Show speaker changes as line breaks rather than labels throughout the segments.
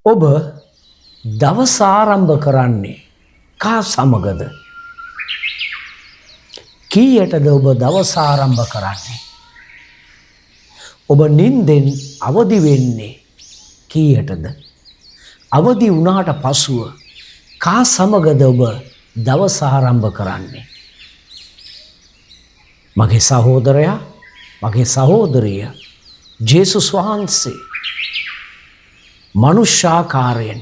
ඔබ දවස ආරම්භ කරන්නේ කා සමගද? කීයටද ඔබ දවස ආරම්භ කරන්නේ? ඔබ නිින්දෙන් අවදි වෙන්නේ කීයටද? අවදි වුණාට පසුව කා සමගද ඔබ දවස ආරම්භ කරන්නේ? මගේ සහෝදරයා, මගේ සහෝදරිය, ජේසුස් වහන්සේ මනුෂ්‍යාකාරයෙන්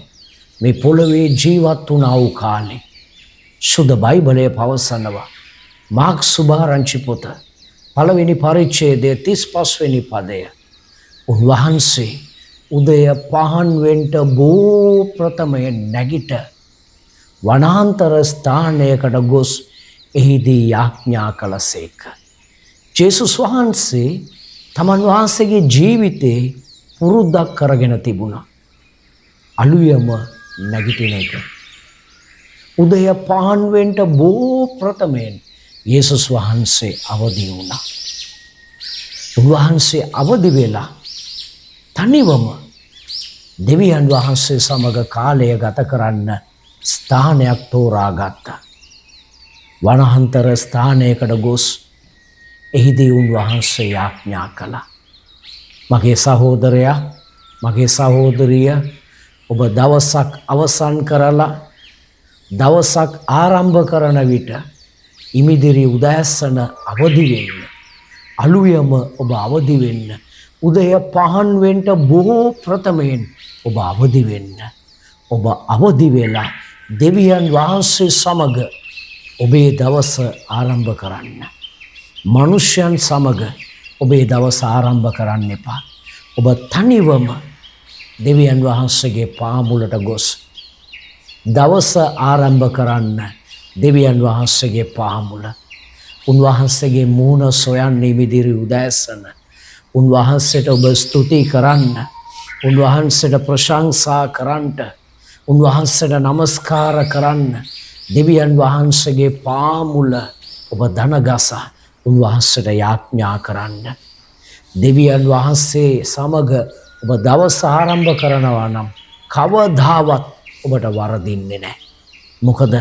මේ පොළවේ ජීවත් වුණා වූ කාලේ සුද්ධ බයිබලයේ පවසනවා. මාර්ක් සුභාරංචි පොත පළවෙනි පරිච්ඡේදයේ 35 වෙනි පදය. උන්වහන්සේ උදය පහන් වෙන්ට බෝ ප්‍රථමයෙන් නැගිට වනාන්තර ස්ථානයකට ගොස් එහිදී යාඥා කළසේක. ජේසුස් වහන්සේ තමන් වහන්සේගේ ජීවිතේ පුරුද්දක් කරගෙන තිබුණා. අලුයම නැගිටින එක. උදය පහන් වෙන්ට බෝ ප්‍රථමයෙන් යේසුස් වහන්සේ අවදි වුණා. උන්වහන්සේ අවදි වෙලා තනිවම දෙවියන් වහන්සේ සමග කාලය ගත කරන්න ස්ථානයක් තෝරාගත්තා. වනාන්තර ස්ථානයකට ගොස් එහිදී උන්වහන්සේ යාඥා කළා. මගේ සහෝදරයා, මගේ සහෝදරිය, ඔබ දවසක් අවසන් කරලා දවසක් ආරම්භ කරන විට ඉමිදිරි උදෑසන අවදි වෙන්න, අලුයම ඔබ අවදි වෙන්න, උදය පහන් වෙන්ට බොහෝ ප්‍රථමයෙන් ඔබ අවදි වෙන්න. ඔබ අවදි වෙලා දෙවියන් වහන්සේ සමග ඔබේ දවස ආරම්භ කරන්න. මනුෂ්‍යයන් සමග ඔබේ දවස ආරම්භ කරන්න එපා. ඔබ තනිවම දෙවියන් වහන්සේගේ පාමුලට ගොස් දවස ආරම්භ කරන්න. දෙවියන් වහන්සේගේ පාමුල, උන්වහන්සේගේ මූණ සොයන්න ඉමිදිරි උදෑසන. උන්වහන්සේට ඔබ ස්තුති කරන්න, උන්වහන්සේට ප්‍රශංසා කරන්න, උන්වහන්සේට නමස්කාර කරන්න. දෙවියන් වහන්සේගේ පාමුල ඔබ දනගසා උන්වහන්සේට යාඥා කරන්න. දෙවියන් වහන්සේ සමග ඔබ දවස ආරම්භ කරනවා නම් කවදාවත් ඔබට වරදින්නේ නැහැ. මොකද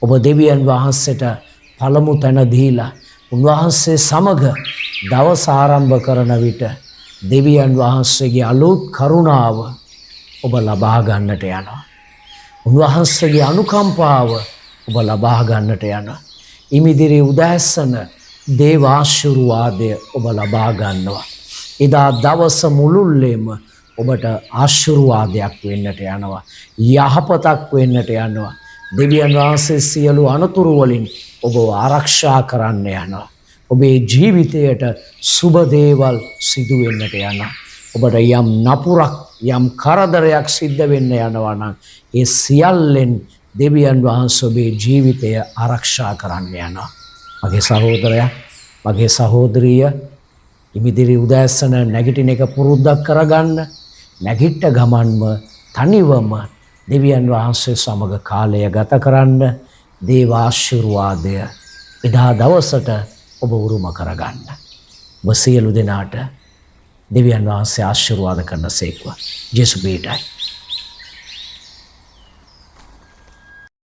ඔබ දෙවියන් වහන්සේට පළමු තැන දීලා උන්වහන්සේ සමග දවස ආරම්භ කරන විට දෙවියන් වහන්සේගේ අලුත් කරුණාව ඔබ ලබා ගන්නට යනවා. උන්වහන්සේගේ අනුකම්පාව ඔබ ලබා ගන්නට යනවා. ඉමිදිරි උදෑසන දේව ආශිර්වාදය ඔබ ලබා ගන්නවා. එදා දවස මුළුල්ලේම ඔබට ආශිර්වාදයක් වෙන්නට යනවා. යහපතක් වෙන්නට යනවා. දෙවියන් වහන්සේ සියලු අනතුරු වලින් ඔබ ආරක්ෂා කරන්න යනවා. ඔබේ ජීවිතයට සුබ දේවල් සිදු වෙන්නට යනවා. ඔබට යම් නපුරක්, යම් කරදරයක් සිද්ධ වෙන්න යනවා නම් ඒ සියල්ලෙන් දෙවියන් වහන්සේ ඔබේ ජීවිතය ආරක්ෂා කරන්න යනවා. මගේ සහෝදරයා, මගේ සහෝදරිය, ඉමිදිරි උදෑසන නැගිටින එක පුරුද්දක් කරගන්න. නැගිට ගමන්ම තනිවම දෙවියන් වහන්සේ සමග කාලය ගත කරන්න. දේව ආශිර්වාදය එදා දවසට ඔබ උරුම කරගන්න. ඔබ සියලු දෙනාට දෙවියන් වහන්සේ ආශිර්වාද කරන සේක්වා. ජේසුස් වේටයි.